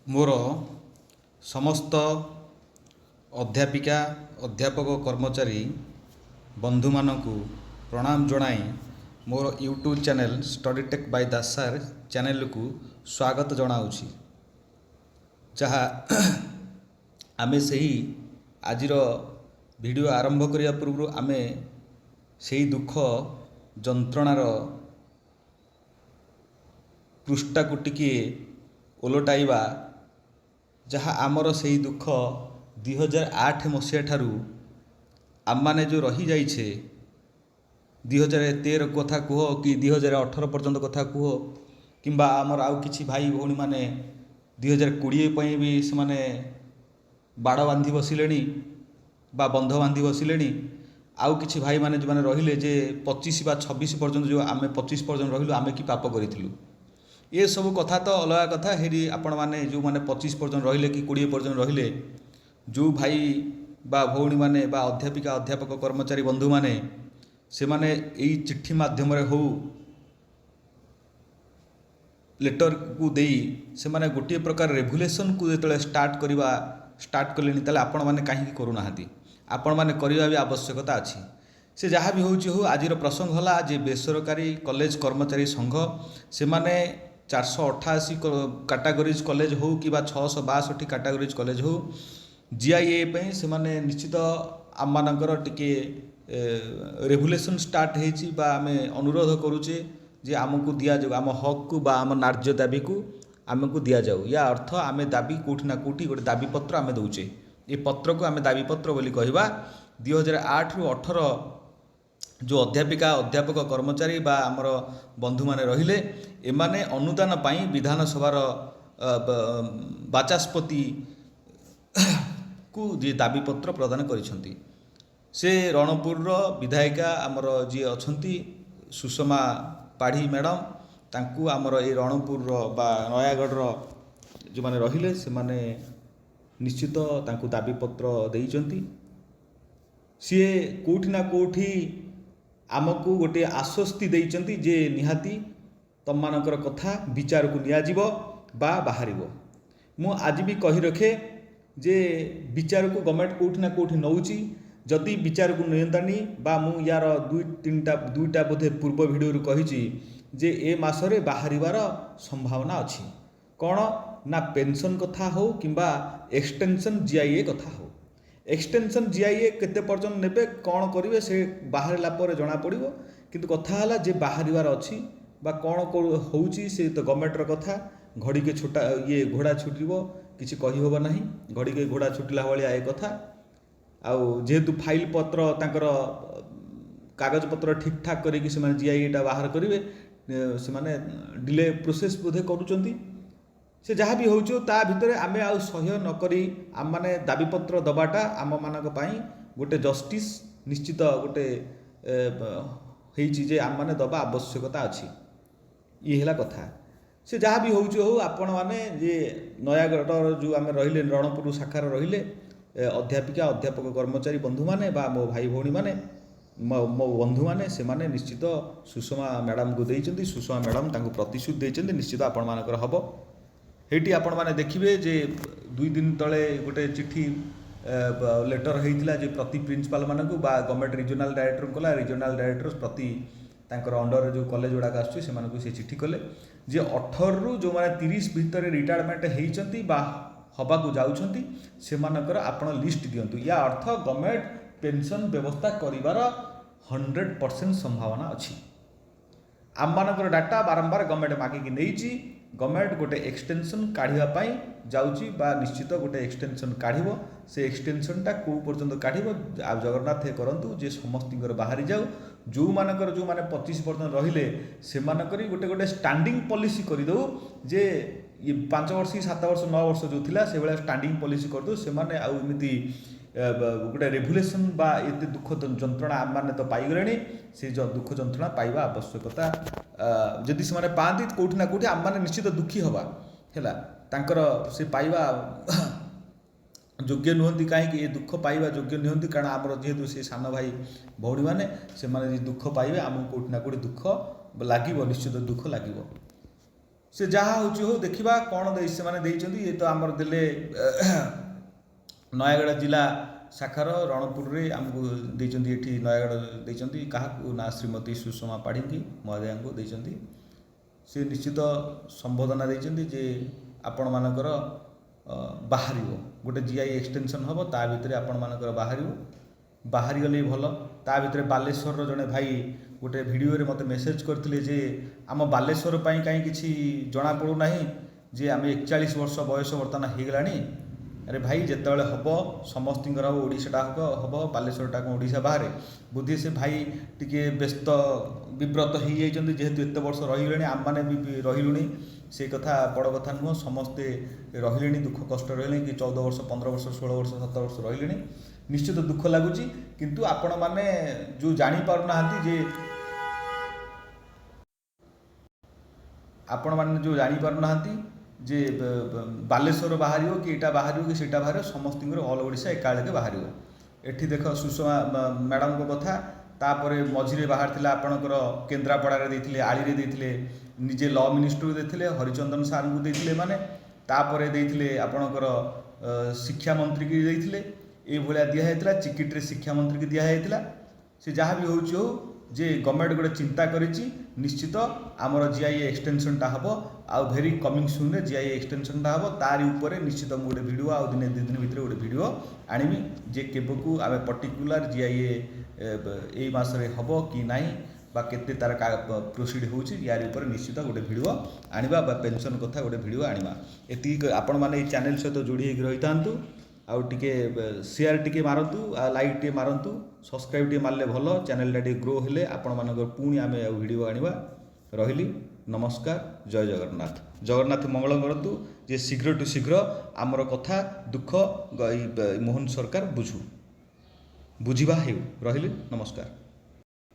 ମୋର ସମସ୍ତ ଅଧ୍ୟାପିକା ଅଧ୍ୟାପକ କର୍ମଚାରୀ ବନ୍ଧୁମାନଙ୍କୁ ପ୍ରଣାମ ଜଣାଇ ମୋର YouTube channel study tech by Das sir ଚ୍ୟାନେଲକୁ ସ୍ୱାଗତ ଜଣାଉଛି। ଯାହା ଆମେ ସେହି ଆଜିର ଭିଡ଼ିଓ ଆରମ୍ଭ କରିବା ପୂର୍ବରୁ ଆମେ ସେହି ଦୁଃଖ ଯନ୍ତ୍ରଣାର ପୃଷ୍ଠାକୁ ଟିକିଏ ଓଲଟାଇବା। ଯାହା ଆମର ସେହି ଦୁଃଖ 2008 ମସିହା ଠାରୁ ଆମମାନେ ଯେଉଁ ରହିଯାଇଛେ, 2013 କଥା କୁହ କି 2018 ପର୍ଯ୍ୟନ୍ତ କଥା କୁହ, କିମ୍ବା ଆମର ଆଉ କିଛି ଭାଇ ଭଉଣୀମାନେ 2020 ପାଇଁ ବି ସେମାନେ ବାଡ଼ ବାନ୍ଧି ବସିଲେଣି ବା ବନ୍ଧ ବାନ୍ଧି ବସିଲେଣି। ଆଉ କିଛି ଭାଇମାନେ ଯେଉଁମାନେ ରହିଲେ ଯେ 25 ବା 26 ପର୍ଯ୍ୟନ୍ତ, ଯେଉଁ ଆମେ 25 ପର୍ଯ୍ୟନ୍ତ ରହିଲୁ, ଆମେ କି ପାପ କରିଥିଲୁ, ଏସବୁ କଥା ତ ଅଲଗା କଥା। ହେରି ଆପଣମାନେ ଯେଉଁମାନେ 25 ପର୍ଯ୍ୟନ୍ତ ରହିଲେ କି 20 ପର୍ଯ୍ୟନ୍ତ ରହିଲେ, ଯେଉଁ ଭାଇ ବା ଭଉଣୀମାନେ ବା ଅଧ୍ୟାପିକା ଅଧ୍ୟାପକ କର୍ମଚାରୀ ବନ୍ଧୁମାନେ, ସେମାନେ ଏଇ ଚିଠି ମାଧ୍ୟମରେ ହେଉ ଲେଟରକୁ ଦେଇ ସେମାନେ ଗୋଟିଏ ପ୍ରକାର ରେଭୁଲେସନକୁ ଯେତେବେଳେ ଷ୍ଟାର୍ଟ କଲେଣି, ତାହେଲେ ଆପଣମାନେ କାହିଁକି କରୁନାହାନ୍ତି? ଆପଣମାନେ କରିବା ବି ଆବଶ୍ୟକତା ଅଛି। ସେ ଯାହା ବି ହେଉଛି ହେଉ, ଆଜିର ପ୍ରସଙ୍ଗ ହେଲା ଯେ ବେସରକାରୀ କଲେଜ କର୍ମଚାରୀ ସଂଘ ସେମାନେ 488 କାଟାଗୋରିଜ୍ କଲେଜ ହେଉ କିମ୍ବା 662 କାଟାଗୋରିଜ୍ କଲେଜ ହେଉ, GIA ପାଇଁ ସେମାନେ ନିଶ୍ଚିତ ଆମମାନଙ୍କର ଟିକିଏ ରେଭୁଲେସନ୍ ଷ୍ଟାର୍ଟ ହେଇଛି ବା ଆମେ ଅନୁରୋଧ କରୁଛେ ଯେ ଆମକୁ ଦିଆଯାଉ, ଆମ ହକ୍କୁ ବା ଆମ ନ୍ୟାର୍ଯ୍ୟ ଦାବିକୁ ଆମକୁ ଦିଆଯାଉ। ୟା ଅର୍ଥ ଆମେ ଦାବି କେଉଁଠି ନା କେଉଁଠି ଗୋଟେ ଦାବିପତ୍ର ଆମେ ଦେଉଛେ। ଏ ପତ୍ରକୁ ଆମେ ଦାବିପତ୍ର ବୋଲି କହିବା। 2008ରୁ 18 ଯେଉଁ ଅଧ୍ୟାପିକା ଅଧ୍ୟାପକ କର୍ମଚାରୀ ବା ଆମର ବନ୍ଧୁମାନେ ରହିଲେ, ଏମାନେ ଅନୁଦାନ ପାଇଁ ବିଧାନସଭାର ବାଚସ୍ପତିକୁ ଯିଏ ଦାବିପତ୍ର ପ୍ରଦାନ କରିଛନ୍ତି, ସେ ରଣପୁରର ବିଧାୟିକା ଆମର ଯିଏ ଅଛନ୍ତି ସୁଷମା ପାଢ଼ୀ ମ୍ୟାଡ଼ାମ, ତାଙ୍କୁ ଆମର ଏ ରଣପୁରର ବା ନୟାଗଡ଼ର ଯେଉଁମାନେ ରହିଲେ ସେମାନେ ନିଶ୍ଚିତ ତାଙ୍କୁ ଦାବିପତ୍ର ଦେଇଛନ୍ତି। ସିଏ କେଉଁଠି ନା କେଉଁଠି ଆମକୁ ଗୋଟିଏ ଆଶ୍ୱସ୍ତି ଦେଇଛନ୍ତି ଯେ ନିହାତି ତମମାନଙ୍କର କଥା ବିଚାରକୁ ନିଆଯିବ ବା ବାହାରିବ। ମୁଁ ଆଜି ବି କହି ରଖେ ଯେ ବିଚାରକୁ ଗଭର୍ଣ୍ଣମେଣ୍ଟ କେଉଁଠି ନା କେଉଁଠି ନେଉଛି। ଯଦି ବିଚାରକୁ ନିଅନ୍ତାନି, ବା ମୁଁ ୟାର ଦୁଇଟା ବୋଧେ ପୂର୍ବ ଭିଡ଼ିଓରୁ କହିଛି ଯେ ଏ ମାସରେ ବାହାରିବାର ସମ୍ଭାବନା ଅଛି। କ'ଣ ନା ପେନସନ୍ କଥା ହେଉ କିମ୍ବା ଏକ୍ସଟେନସନ୍ GIA କଥା ହେଉ। ଏକ୍ସଟେନସନ୍ GIA କେତେ ପର୍ଯ୍ୟନ୍ତ ନେବେ, କ'ଣ କରିବେ, ସେ ବାହାରିଲା ପରେ ଜଣାପଡ଼ିବ। କିନ୍ତୁ କଥା ହେଲା ଯେ ବାହାରିବାର ଅଛି ବା କ'ଣ ହେଉଛି ସେ ତ ଗଭର୍ଣ୍ଣମେଣ୍ଟର କଥା। ଘଡ଼ିକେ ଘୋଡ଼ା ଛୁଟିବ, କିଛି କହିହେବ ନାହିଁ। ଘଡ଼ିକେ ଘୋଡ଼ା ଛୁଟିଲା ଭଳିଆ ଏ କଥା। ଆଉ ଯେହେତୁ ଫାଇଲ ପତ୍ର ତାଙ୍କର କାଗଜପତ୍ର ଠିକ୍ଠାକ୍ କରିକି ସେମାନେ GIAଟା ବାହାର କରିବେ, ସେମାନେ ଡିଲେ ପ୍ରୋସେସ୍ ବୋଧେ କରୁଛନ୍ତି। ସେ ଯାହା ବି ହେଉଛି, ତା ଭିତରେ ଆମେ ଆଉ ସହ୍ୟ ନକରି ଆମମାନେ ଦାବିପତ୍ର ଦେବାଟା ଆମମାନଙ୍କ ପାଇଁ ଗୋଟେ ଜଷ୍ଟିସ୍ ନିଶ୍ଚିତ ଗୋଟେ ହେଇଛି ଯେ ଆମମାନେ ଦେବା ଆବଶ୍ୟକତା ଅଛି। ଇଏ ହେଲା କଥା। ସେ ଯାହା ବି ହେଉଛି ହେଉ, ଆପଣମାନେ ଯେ ନୟାଗଡ଼ର ଯେଉଁ ଆମେ ରହିଲେ ରଣପୁର ଶାଖାରେ ରହିଲେ ଅଧ୍ୟାପିକା ଅଧ୍ୟାପକ କର୍ମଚାରୀ ବନ୍ଧୁମାନେ ବା ମୋ ଭାଇ ଭଉଣୀମାନେ, ମୋ ବନ୍ଧୁମାନେ, ସେମାନେ ନିଶ୍ଚିତ ସୁଷମା ମ୍ୟାଡ଼ାମକୁ ଦେଇଛନ୍ତି। ସୁଷମା ମ୍ୟାଡ଼ାମ ତାଙ୍କୁ ପ୍ରତିଶ୍ରୁତି ଦେଇଛନ୍ତି ନିଶ୍ଚିତ ଆପଣମାନଙ୍କର ହେବ। ସେଇଠି ଆପଣମାନେ ଦେଖିବେ ଯେ 2 ଦିନ ତଳେ ଗୋଟେ ଚିଠି ଲେଟର ହେଇଥିଲା ଯେ ପ୍ରତି ପ୍ରିନ୍ସିପାଲମାନଙ୍କୁ ବା ଗଭର୍ଣ୍ଣମେଣ୍ଟ ରିଜନାଲ୍ ଡାଇରେକ୍ଟରଙ୍କୁ କଲା। ରିଜନାଲ୍ ଡାଇରେକ୍ଟର ପ୍ରତି ତାଙ୍କର ଅଣ୍ଡରରେ ଯେଉଁ କଲେଜ ଗୁଡ଼ାକ ଆସୁଛି ସେମାନଙ୍କୁ ସେ ଚିଠି କଲେ ଯେ 18ରୁ ଯେଉଁମାନେ 30 ଭିତରେ ରିଟାୟାରମେଣ୍ଟ ହେଇଛନ୍ତି ବା ହେବାକୁ ଯାଉଛନ୍ତି, ସେମାନଙ୍କର ଆପଣ ଲିଷ୍ଟ ଦିଅନ୍ତୁ। ୟା ଅର୍ଥ ଗଭର୍ଣ୍ଣମେଣ୍ଟ ପେନସନ୍ ବ୍ୟବସ୍ଥା କରିବାର 100% ସମ୍ଭାବନା ଅଛି। ଆମମାନଙ୍କର ଡାଟା ବାରମ୍ବାର ଗଭର୍ଣ୍ଣମେଣ୍ଟ ମାଗିକି ନେଇଛି। ଗଭର୍ଣ୍ଣମେଣ୍ଟ ଗୋଟେ ଏକ୍ସଟେନସନ୍ କାଢ଼ିବା ପାଇଁ ଯାଉଛି ବା ନିଶ୍ଚିତ ଗୋଟେ ଏକ୍ସଟେନସନ୍ କାଢ଼ିବ। ସେ ଏକ୍ସଟେନସନ୍ଟା କେଉଁ ପର୍ଯ୍ୟନ୍ତ କାଢ଼ିବ, ଆଉ ଜଗନ୍ନାଥ କରନ୍ତୁ ଯେ ସମସ୍ତଙ୍କର ବାହାରି ଯାଉ। ଯେଉଁମାନେ 25 ପର୍ଯ୍ୟନ୍ତ ରହିଲେ ସେମାନଙ୍କର ଗୋଟେ ଷ୍ଟାଣ୍ଡିଂ ପଲିସି କରିଦେଉ ଯେ 5 ବର୍ଷ 7 ବର୍ଷ 9 ବର୍ଷ ଯେଉଁ ଥିଲା ସେଭଳିଆ ଷ୍ଟାଣ୍ଡିଂ ପଲିସି କରିଦେଉ। ସେମାନେ ଆଉ ଏମିତି ଗୋଟେ ରେଭୁଲେସନ୍ ବା ଏତେ ଦୁଃଖ ଯନ୍ତ୍ରଣା ଆମମାନେ ତ ପାଇଗଲେଣି, ସେ ଦୁଃଖ ଯନ୍ତ୍ରଣା ପାଇବା ଆବଶ୍ୟକତା ଯଦି ସେମାନେ ପାଆନ୍ତି କେଉଁଠି ନା କେଉଁଠି ଆମମାନେ ନିଶ୍ଚିତ ଦୁଃଖୀ ହେବା। ହେଲା, ତାଙ୍କର ସେ ପାଇବା ଯୋଗ୍ୟ ନୁହନ୍ତି। କାହିଁକି ଏ ଦୁଃଖ ପାଇବା ଯୋଗ୍ୟ ନୁହନ୍ତି? କାରଣ ଆମର ଯେହେତୁ ସେ ସାନ ଭାଇ ଭଉଣୀମାନେ, ସେମାନେ ଯଦି ଦୁଃଖ ପାଇବେ ଆମକୁ କେଉଁଠି ନା କେଉଁଠି ଦୁଃଖ ଲାଗିବ, ନିଶ୍ଚିତ ଦୁଃଖ ଲାଗିବ। से जहाँ होची हो देखा कौन से देइछन्ती ये तो आमर देले नयागढ़ जिला शाखार रणपुर रे आमको देइछन्ती एठी नयागढ़ देइछन्ती काहाकू ना श्रीमती सुषमा पाढ़ी महोदया को देइछन्ती से निश्चित संबोधना देइछन्ती जे आपण मानकर बाहर गोटे जीआई एक्सटेंशन हम ता भितर आपण मानकर बाहरी गले भल ता भितर बालेश्वर जड़े भाई गोटे भिडियो रे मते मेसेज करथिले जे आम बालेश्वर पई काई किछि जना पड़ू नाही जे आम 41 वर्ष बयस वर्तमान हो गलानी अरे भाई जितेबाला हम समस्तर हम ओडाटा हम बालेश्वरटा कौन ओडा बाहर बुद्धि से भाई टिके व्यस्त विव्रत हो जाइए जेहेतु एत वर्ष रही आम मैंने भी रही से कथा बड़ कथा नुह समस्ते रही दुख कष्ट रही कि 14 वर्ष 15 वर्ष 16 वर्ष 17 वर्ष रही निश्चित दुख लगुच किंतु आपण मैंने जो जापारना जे आपण मैंने जो जापारना जे बालेश्वर बाहर कि यहाँ बाहर कि सीटा बाहर समस्त ऑल ओडिशा एकाके बाहर एठी देख सुषमा मैडम को कथा तापर मझे बाहर थिला आपणकर केन्द्रापड़ा देते आली देते निजे लॉ मिनिस्टर देते हरिचंदन सार को देते माने तापर देते आपणकर शिक्षा मंत्री की देते ये भाया दिखाई चिकिट्रे शिक्षा मंत्री की दिखाई से जहाँ भी हो जे गवर्नमेंट गोटे चिंता करिछि निश्चित आमर जीआई एक्सटेंशनटा हम आउ भेरी कमिंग सून रे जीआई एक्सटेंशनटा हम तारी ऊपर निश्चित गोटे वीडियो आउ दिन 2 दिन भितर गोटे वीडियो आनिमी जे केबकू आमे पर्टिकुलर जीआई ए मासरे हम कि नाही बा केते तार प्रोसीड होउछि यार ऊपर निश्चित गोटे वीडियो आनिबा बा पेंशन कथा गोटे वीडियो आनिबा एति आपण माने चैनल सहित जोड़ी होकर रही थांतु आउ टिके शेयर टिके मारतु लाइक टे मारतु सब्सक्राइब टे मारले भलो चैनल टे ग्रो हेले आपण मानकर पुणी आमे वीडियो आनिबा रहिली नमस्कार जय जगन्नाथ जगन्नाथ मंगल करतु जे शीघ्र टू शीघ्र आमर कथा दुख मोहन सरकार बुझु बुझिबा हेउ रहिली नमस्कार।